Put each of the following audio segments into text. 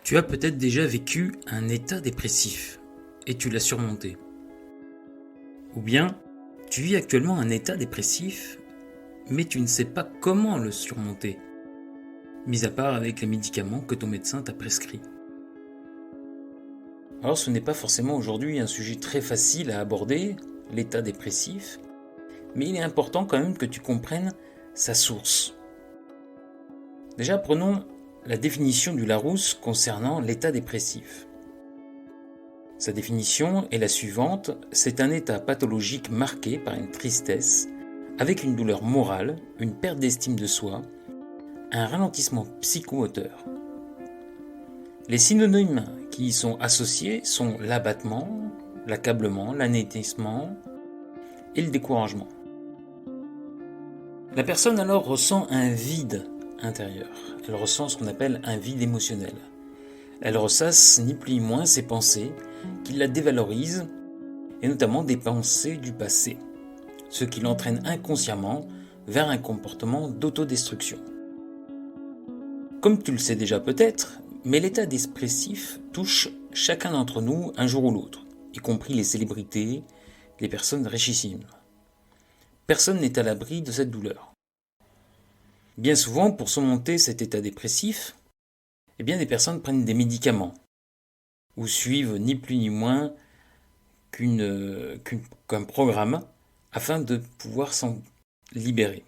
Tu as peut-être déjà vécu un état dépressif et tu l'as surmonté. Ou bien, tu vis actuellement un état dépressif, mais tu ne sais pas comment le surmonter, mis à part avec les médicaments que ton médecin t'a prescrits. Alors ce n'est pas forcément aujourd'hui un sujet très facile à aborder, l'état dépressif, mais il est important quand même que tu comprennes sa source. Déjà, prenons la définition du Larousse concernant l'état dépressif. Sa définition est la suivante: c'est un état pathologique marqué par une tristesse, avec une douleur morale, une perte d'estime de soi, un ralentissement psychomoteur. Les synonymes qui y sont associés sont l'abattement, l'accablement, l'anéantissement et le découragement. La personne alors ressent un vide intérieur. Elle ressent ce qu'on appelle un vide émotionnel. Elle ressasse ni plus ni moins ses pensées qui la dévalorisent, et notamment des pensées du passé, ce qui l'entraîne inconsciemment vers un comportement d'autodestruction. Comme tu le sais déjà peut-être, mais l'état dépressif touche chacun d'entre nous un jour ou l'autre, y compris les célébrités, les personnes richissimes. Personne n'est à l'abri de cette douleur. Bien souvent, pour surmonter cet état dépressif, des personnes prennent des médicaments ou suivent ni plus ni moins qu'un programme afin de pouvoir s'en libérer.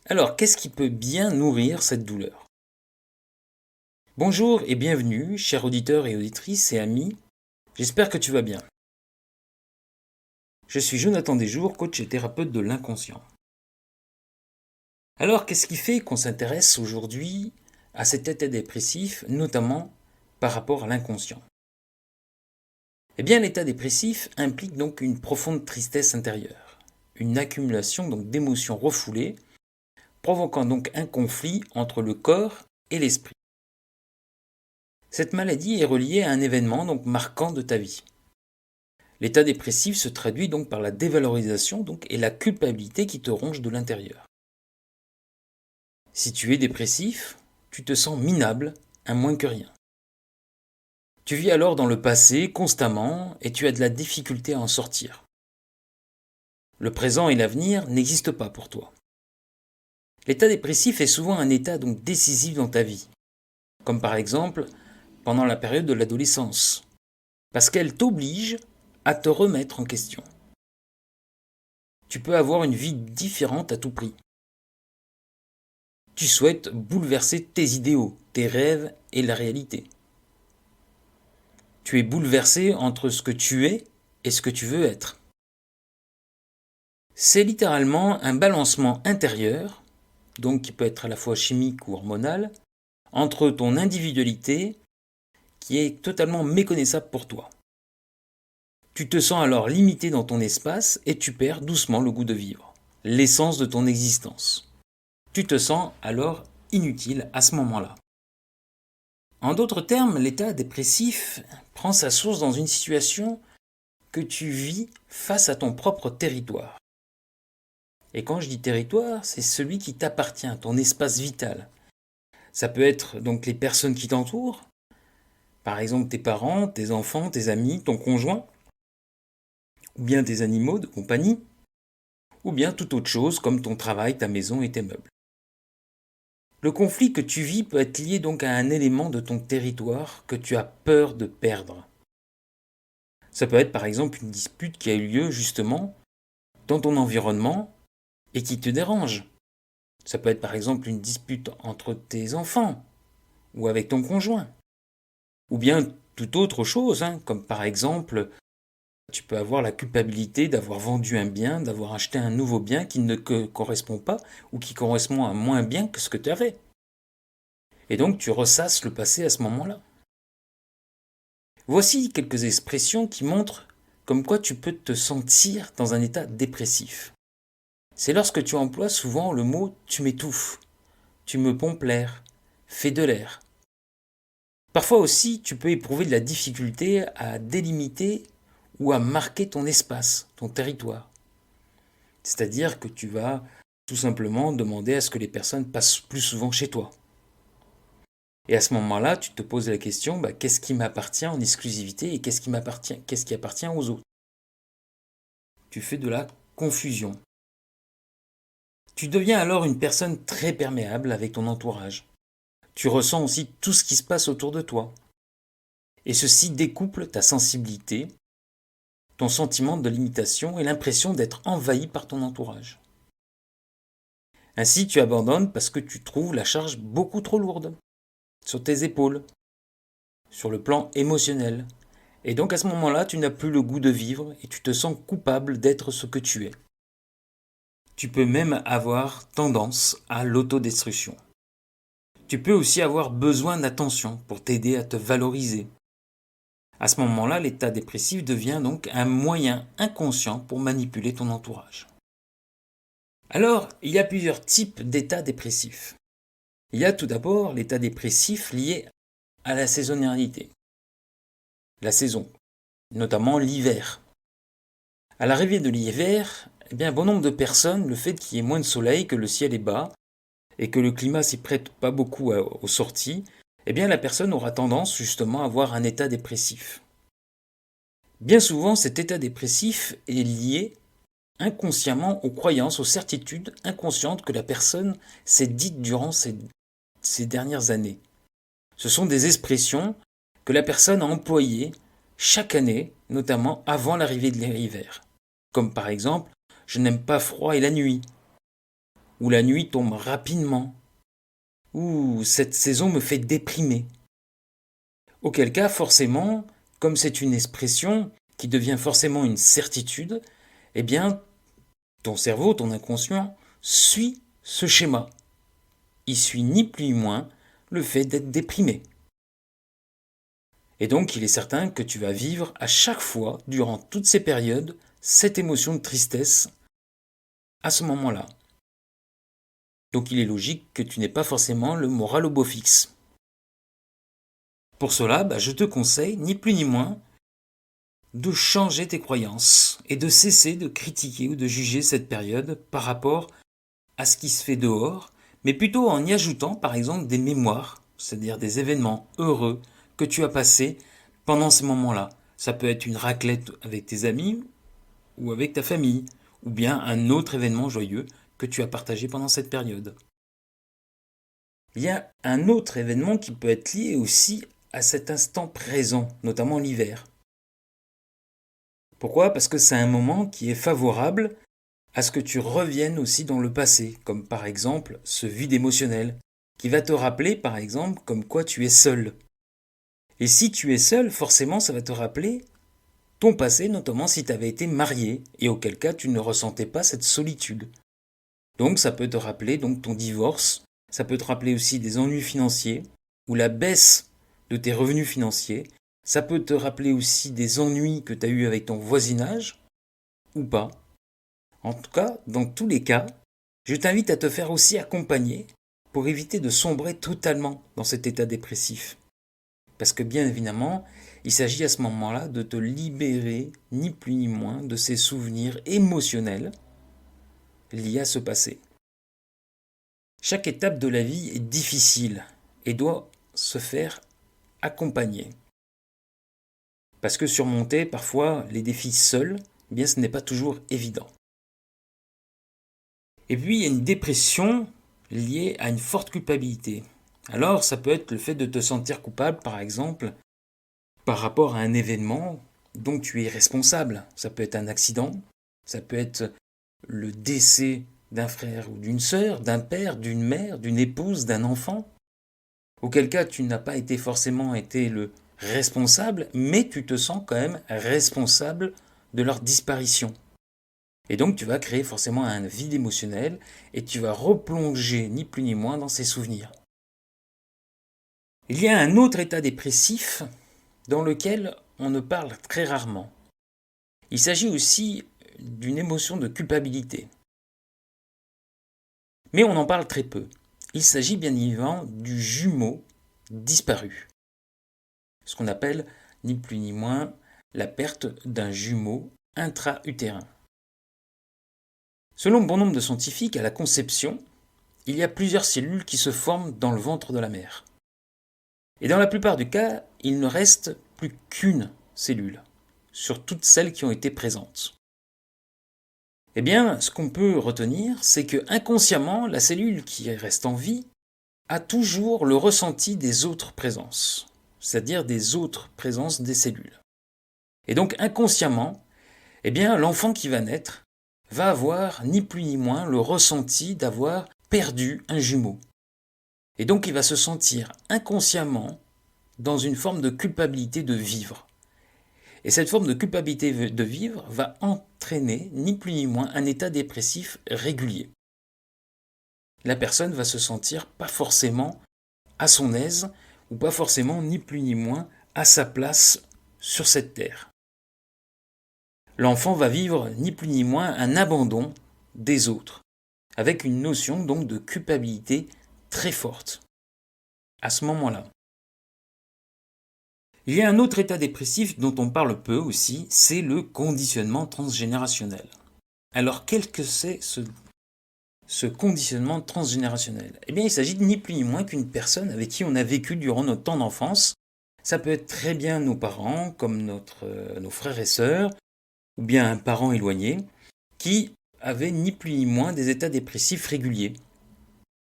Alors, qu'est-ce qui peut bien nourrir cette douleur ? Bonjour et bienvenue, chers auditeurs et auditrices et amis, j'espère que tu vas bien. Je suis Jonathan Desjours, coach et thérapeute de l'inconscient. Alors, qu'est-ce qui fait qu'on s'intéresse aujourd'hui à cet état dépressif, notamment par rapport à l'inconscient ? L'état dépressif implique donc une profonde tristesse intérieure, une accumulation donc d'émotions refoulées, provoquant donc un conflit entre le corps et l'esprit. Cette maladie est reliée à un événement donc marquant de ta vie. L'état dépressif se traduit donc par la dévalorisation et la culpabilité qui te ronge de l'intérieur. Si tu es dépressif, tu te sens minable, un moins que rien. Tu vis alors dans le passé constamment et tu as de la difficulté à en sortir. Le présent et l'avenir n'existent pas pour toi. L'état dépressif est souvent un état donc décisif dans ta vie, comme par exemple pendant la période de l'adolescence, parce qu'elle t'oblige à te remettre en question. Tu peux avoir une vie différente à tout prix. Tu souhaites bouleverser tes idéaux, tes rêves et la réalité. Tu es bouleversé entre ce que tu es et ce que tu veux être. C'est littéralement un balancement intérieur, donc qui peut être à la fois chimique ou hormonal, entre ton individualité qui est totalement méconnaissable pour toi. Tu te sens alors limité dans ton espace et tu perds doucement le goût de vivre, l'essence de ton existence. Tu te sens alors inutile à ce moment-là. En d'autres termes, l'état dépressif prend sa source dans une situation que tu vis face à ton propre territoire. Et quand je dis territoire, c'est celui qui t'appartient, ton espace vital. Ça peut être donc les personnes qui t'entourent, par exemple tes parents, tes enfants, tes amis, ton conjoint, ou bien tes animaux de compagnie, ou bien toute autre chose comme ton travail, ta maison et tes meubles. Le conflit que tu vis peut être lié donc à un élément de ton territoire que tu as peur de perdre. Ça peut être par exemple une dispute qui a eu lieu justement dans ton environnement et qui te dérange. Ça peut être par exemple une dispute entre tes enfants ou avec ton conjoint. Ou bien toute autre chose, comme par exemple, tu peux avoir la culpabilité d'avoir vendu un bien, d'avoir acheté un nouveau bien qui ne te correspond pas ou qui correspond à moins bien que ce que tu avais. Et donc tu ressasses le passé à ce moment-là. Voici quelques expressions qui montrent comme quoi tu peux te sentir dans un état dépressif. C'est lorsque tu emploies souvent le mot « tu m'étouffes »,« tu me pompes l'air »,« fais de l'air ». Parfois aussi, tu peux éprouver de la difficulté à délimiter ou à marquer ton espace, ton territoire. C'est-à-dire que tu vas tout simplement demander à ce que les personnes passent plus souvent chez toi. Et à ce moment-là, tu te poses la question, qu'est-ce qui m'appartient en exclusivité et qu'est-ce qui appartient aux autres? Tu fais de la confusion. Tu deviens alors une personne très perméable avec ton entourage. Tu ressens aussi tout ce qui se passe autour de toi. Et ceci découple ta sensibilité, ton sentiment de limitation et l'impression d'être envahi par ton entourage. Ainsi, tu abandonnes parce que tu trouves la charge beaucoup trop lourde sur tes épaules, sur le plan émotionnel. Et donc à ce moment-là, tu n'as plus le goût de vivre et tu te sens coupable d'être ce que tu es. Tu peux même avoir tendance à l'autodestruction. Tu peux aussi avoir besoin d'attention pour t'aider à te valoriser. À ce moment-là, l'état dépressif devient donc un moyen inconscient pour manipuler ton entourage. Alors, il y a plusieurs types d'états dépressifs. Il y a tout d'abord l'état dépressif lié à la saisonnalité, la saison, notamment l'hiver. À l'arrivée de l'hiver, bon nombre de personnes, le fait qu'il y ait moins de soleil, que le ciel est bas et que le climat s'y prête pas beaucoup aux sorties, la personne aura tendance justement à avoir un état dépressif. Bien souvent, cet état dépressif est lié inconsciemment aux croyances, aux certitudes inconscientes que la personne s'est dites durant ces dernières années. Ce sont des expressions que la personne a employées chaque année, notamment avant l'arrivée de l'hiver. Comme par exemple, je n'aime pas froid et la nuit, ou la nuit tombe rapidement, ou cette saison me fait déprimer. Auquel cas, forcément, comme c'est une expression qui devient forcément une certitude, ton cerveau, ton inconscient, suit ce schéma. Il suit ni plus ni moins le fait d'être déprimé. Et donc, il est certain que tu vas vivre à chaque fois, durant toutes ces périodes, cette émotion de tristesse à ce moment-là. Donc, il est logique que tu n'aies pas forcément le moral au beau fixe. Pour cela, je te conseille, ni plus ni moins, de changer tes croyances et de cesser de critiquer ou de juger cette période par rapport à ce qui se fait dehors, mais plutôt en y ajoutant par exemple des mémoires, c'est-à-dire des événements heureux que tu as passés pendant ces moments-là. Ça peut être une raclette avec tes amis ou avec ta famille, ou bien un autre événement joyeux que tu as partagé pendant cette période. Il y a un autre événement qui peut être lié aussi à cet instant présent, notamment l'hiver. Pourquoi? Parce que c'est un moment qui est favorable à ce que tu reviennes aussi dans le passé, comme par exemple ce vide émotionnel, qui va te rappeler par exemple comme quoi tu es seul. Et si tu es seul, forcément ça va te rappeler ton passé, notamment si tu avais été marié, et auquel cas tu ne ressentais pas cette solitude. Donc ça peut te rappeler donc ton divorce, ça peut te rappeler aussi des ennuis financiers, ou la baisse de tes revenus financiers, ça peut te rappeler aussi des ennuis que tu as eus avec ton voisinage, ou pas. En tout cas, dans tous les cas, je t'invite à te faire aussi accompagner pour éviter de sombrer totalement dans cet état dépressif. Parce que bien évidemment, il s'agit à ce moment-là de te libérer, ni plus ni moins, de ces souvenirs émotionnels liés à ce passé. Chaque étape de la vie est difficile et doit se faire accompagner. Parce que surmonter parfois les défis seuls, ce n'est pas toujours évident. Et puis il y a une dépression liée à une forte culpabilité. Alors ça peut être le fait de te sentir coupable par exemple par rapport à un événement dont tu es responsable. Ça peut être un accident, ça peut être le décès d'un frère ou d'une sœur, d'un père, d'une mère, d'une épouse, d'un enfant. Auquel cas tu n'as pas forcément été le responsable, mais tu te sens quand même responsable de leur disparition. Et donc tu vas créer forcément un vide émotionnel et tu vas replonger ni plus ni moins dans ces souvenirs. Il y a un autre état dépressif dans lequel on ne parle très rarement. Il s'agit aussi d'une émotion de culpabilité. Mais on en parle très peu. Il s'agit bien évidemment du jumeau disparu. Ce qu'on appelle ni plus ni moins la perte d'un jumeau intra-utérin. Selon bon nombre de scientifiques, à la conception, il y a plusieurs cellules qui se forment dans le ventre de la mère. Et dans la plupart du cas, il ne reste plus qu'une cellule sur toutes celles qui ont été présentes. Eh bien, ce qu'on peut retenir, c'est que inconsciemment, la cellule qui reste en vie a toujours le ressenti des autres présences, c'est-à-dire des autres présences des cellules. Et donc inconsciemment, eh bien, l'enfant qui va naître va avoir ni plus ni moins le ressenti d'avoir perdu un jumeau. Et donc il va se sentir inconsciemment dans une forme de culpabilité de vivre. Et cette forme de culpabilité de vivre va entraîner ni plus ni moins un état dépressif régulier. La personne va se sentir pas forcément à son aise ou pas forcément ni plus ni moins à sa place sur cette terre. L'enfant va vivre ni plus ni moins un abandon des autres, avec une notion donc de culpabilité très forte à ce moment-là. Il y a un autre état dépressif dont on parle peu aussi, c'est le conditionnement transgénérationnel. Alors quel que c'est ce conditionnement transgénérationnel? Eh bien il s'agit de ni plus ni moins qu'une personne avec qui on a vécu durant notre temps d'enfance. Ça peut être très bien nos parents, comme nos frères et sœurs, ou bien un parent éloigné, qui avait ni plus ni moins des états dépressifs réguliers.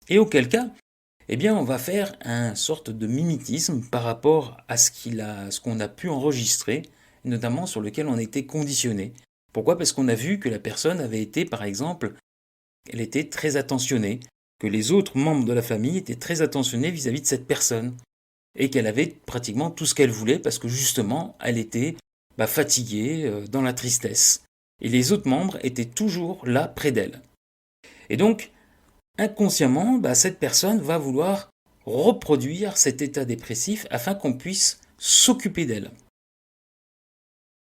Et auquel cas, eh bien, on va faire une sorte de mimétisme par rapport à ce qu'on a pu enregistrer, notamment sur lequel on a été conditionné. Pourquoi? Parce qu'on a vu que la personne avait été, par exemple, elle était très attentionnée, que les autres membres de la famille étaient très attentionnés vis-à-vis de cette personne, et qu'elle avait pratiquement tout ce qu'elle voulait parce que justement, elle était fatiguée, dans la tristesse. Et les autres membres étaient toujours là près d'elle. Et donc, inconsciemment, cette personne va vouloir reproduire cet état dépressif afin qu'on puisse s'occuper d'elle.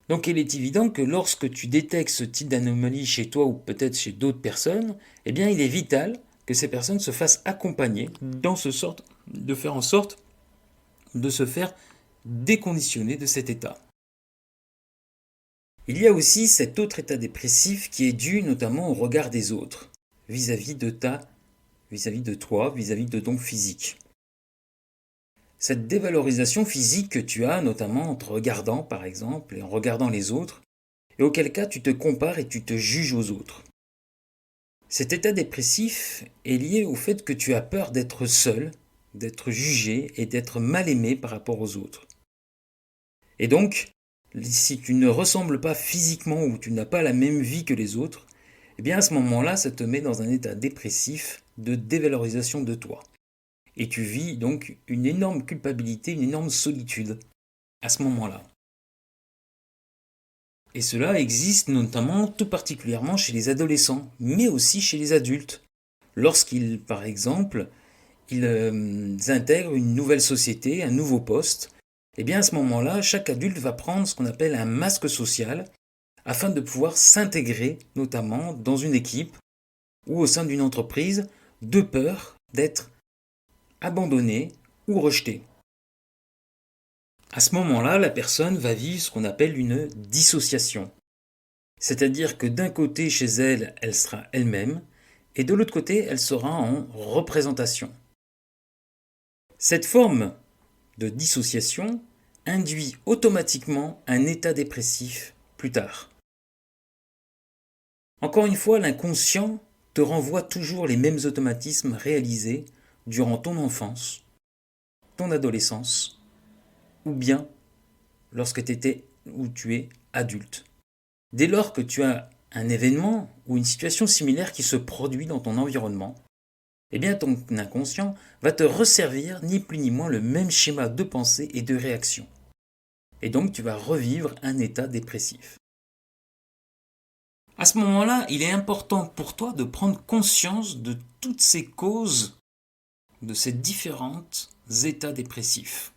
Donc il est évident que lorsque tu détectes ce type d'anomalie chez toi ou peut-être chez d'autres personnes, eh bien il est vital que ces personnes se fassent accompagner de faire en sorte de se faire déconditionner de cet état. Il y a aussi cet autre état dépressif qui est dû notamment au regard des autres, vis-à-vis de toi, vis-à-vis de ton physique. Cette dévalorisation physique que tu as, notamment en te regardant par exemple, et en regardant les autres, et auquel cas tu te compares et tu te juges aux autres. Cet état dépressif est lié au fait que tu as peur d'être seul, d'être jugé et d'être mal aimé par rapport aux autres. Et donc, si tu ne ressembles pas physiquement ou tu n'as pas la même vie que les autres, eh bien à ce moment-là, ça te met dans un état dépressif de dévalorisation de toi. Et tu vis donc une énorme culpabilité, une énorme solitude à ce moment-là. Et cela existe notamment tout particulièrement chez les adolescents, mais aussi chez les adultes. Lorsqu'ils, par exemple, ils intègrent une nouvelle société, un nouveau poste, eh bien à ce moment-là, chaque adulte va prendre ce qu'on appelle un masque social afin de pouvoir s'intégrer notamment dans une équipe ou au sein d'une entreprise de peur d'être abandonné ou rejeté. À ce moment-là, la personne va vivre ce qu'on appelle une dissociation. C'est-à-dire que d'un côté, chez elle, elle sera elle-même, et de l'autre côté, elle sera en représentation. Cette forme de dissociation induit automatiquement un état dépressif plus tard. Encore une fois, l'inconscient te renvoie toujours les mêmes automatismes réalisés durant ton enfance, ton adolescence, ou bien lorsque tu es adulte. Dès lors que tu as un événement ou une situation similaire qui se produit dans ton environnement, eh bien ton inconscient va te resservir ni plus ni moins le même schéma de pensée et de réaction. Et donc tu vas revivre un état dépressif. À ce moment-là, il est important pour toi de prendre conscience de toutes ces causes, de ces différents états dépressifs.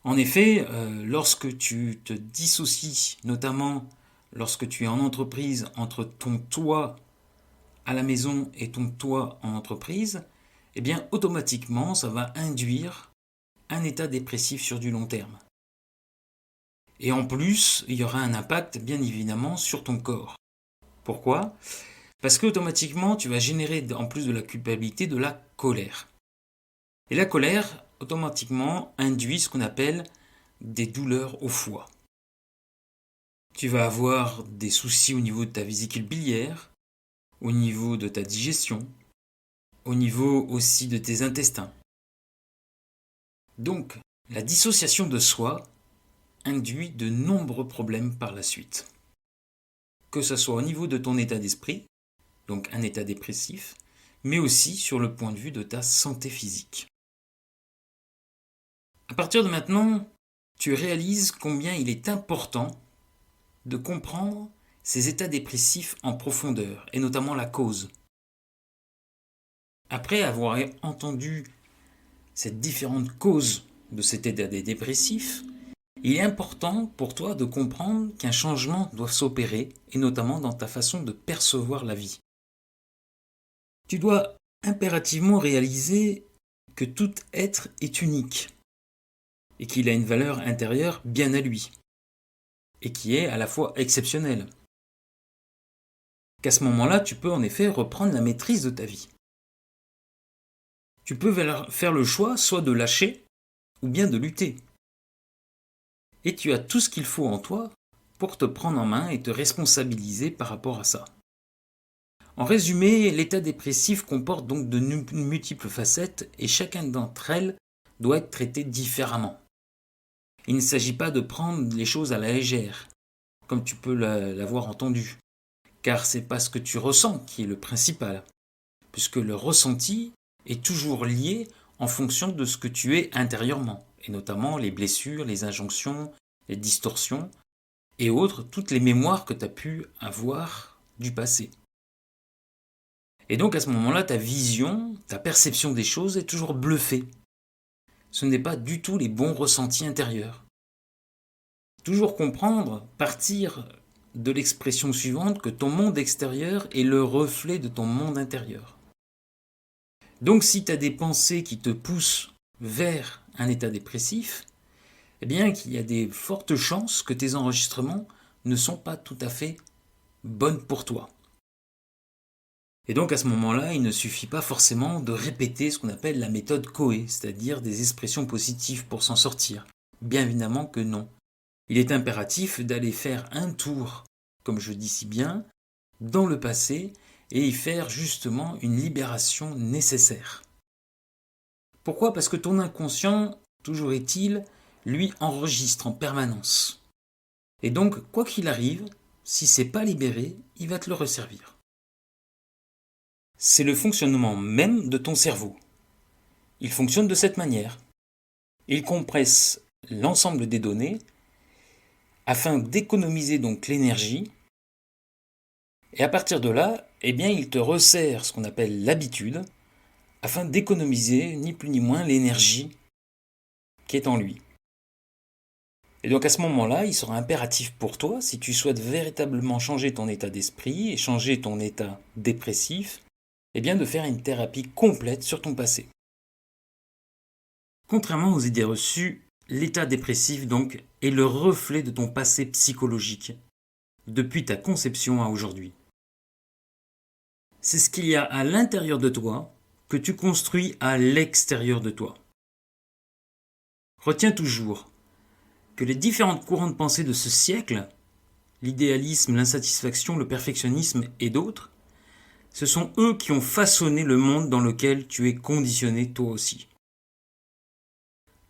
En effet, lorsque tu te dissocies, notamment lorsque tu es en entreprise, entre ton toi à la maison et ton toi en entreprise, eh bien automatiquement ça va induire un état dépressif sur du long terme. Et en plus, il y aura un impact bien évidemment sur ton corps. Pourquoi? Parce qu'automatiquement tu vas générer, en plus de la culpabilité, de la colère. Et la colère, automatiquement induit ce qu'on appelle des douleurs au foie. Tu vas avoir des soucis au niveau de ta vésicule biliaire, au niveau de ta digestion, au niveau aussi de tes intestins. Donc, la dissociation de soi induit de nombreux problèmes par la suite. Que ce soit au niveau de ton état d'esprit, donc un état dépressif, mais aussi sur le point de vue de ta santé physique. À partir de maintenant, tu réalises combien il est important de comprendre ces états dépressifs en profondeur, et notamment la cause. Après avoir entendu ces différentes causes de cet état dépressif, il est important pour toi de comprendre qu'un changement doit s'opérer, et notamment dans ta façon de percevoir la vie. Tu dois impérativement réaliser que tout être est unique et qu'il a une valeur intérieure bien à lui et qui est à la fois exceptionnelle. Qu'à ce moment-là, tu peux en effet reprendre la maîtrise de ta vie. Tu peux faire le choix soit de lâcher ou bien de lutter. Et tu as tout ce qu'il faut en toi pour te prendre en main et te responsabiliser par rapport à ça. En résumé, l'état dépressif comporte donc de multiples facettes et chacune d'entre elles doit être traitée différemment. Il ne s'agit pas de prendre les choses à la légère, comme tu peux l'avoir entendu, car c'est pas ce que tu ressens qui est le principal, puisque le ressenti est toujours lié en fonction de ce que tu es intérieurement, et notamment les blessures, les injonctions, les distorsions, et autres, toutes les mémoires que tu as pu avoir du passé. Et donc à ce moment-là, ta vision, ta perception des choses est toujours bluffée. Ce n'est pas du tout les bons ressentis intérieurs. Toujours comprendre, partir de l'expression suivante que ton monde extérieur est le reflet de ton monde intérieur. Donc si tu as des pensées qui te poussent vers un état dépressif, eh bien qu'il y a des fortes chances que tes enregistrements ne sont pas tout à fait bonnes pour toi. Et donc à ce moment-là, il ne suffit pas forcément de répéter ce qu'on appelle la méthode Coé, c'est-à-dire des expressions positives pour s'en sortir. Bien évidemment que non. Il est impératif d'aller faire un tour, comme je dis si bien, dans le passé et y faire justement une libération nécessaire. Pourquoi ? Parce que ton inconscient, toujours est-il, lui enregistre en permanence. Et donc, quoi qu'il arrive, si c'est pas libéré, il va te le resservir. C'est le fonctionnement même de ton cerveau. Il fonctionne de cette manière. Il compresse l'ensemble des données afin d'économiser donc l'énergie. Et à partir de là, eh bien, il te resserre ce qu'on appelle l'habitude afin d'économiser ni plus ni moins l'énergie qui est en lui. Et donc à ce moment-là, il sera impératif pour toi, si tu souhaites véritablement changer ton état d'esprit et changer ton état dépressif, eh bien de faire une thérapie complète sur ton passé. Contrairement aux idées reçues, l'état dépressif donc est le reflet de ton passé psychologique, depuis ta conception à aujourd'hui. C'est ce qu'il y a à l'intérieur de toi que tu construis à l'extérieur de toi. Retiens toujours que les différentes courants de pensée de ce siècle, l'idéalisme, l'insatisfaction, le perfectionnisme et d'autres, ce sont eux qui ont façonné le monde dans lequel tu es conditionné toi aussi.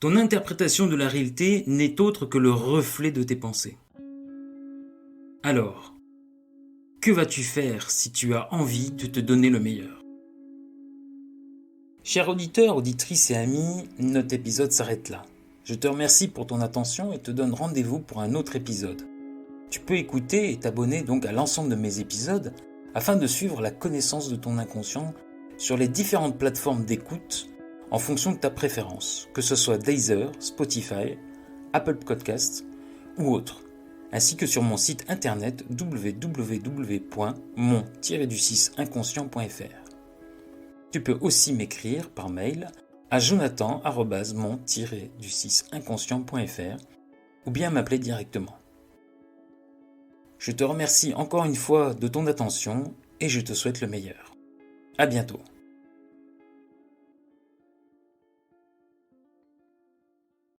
Ton interprétation de la réalité n'est autre que le reflet de tes pensées. Alors, que vas-tu faire si tu as envie de te donner le meilleur ? Chers auditeurs, auditrices et amis, notre épisode s'arrête là. Je te remercie pour ton attention et te donne rendez-vous pour un autre épisode. Tu peux écouter et t'abonner donc à l'ensemble de mes épisodes afin de suivre la connaissance de ton inconscient sur les différentes plateformes d'écoute en fonction de ta préférence, que ce soit Deezer, Spotify, Apple Podcasts ou autres, ainsi que sur mon site internet www.mon-inconscient.fr. Tu peux aussi m'écrire par mail à jonathan@mon-inconscient.fr ou bien m'appeler directement. Je te remercie encore une fois de ton attention et je te souhaite le meilleur. À bientôt.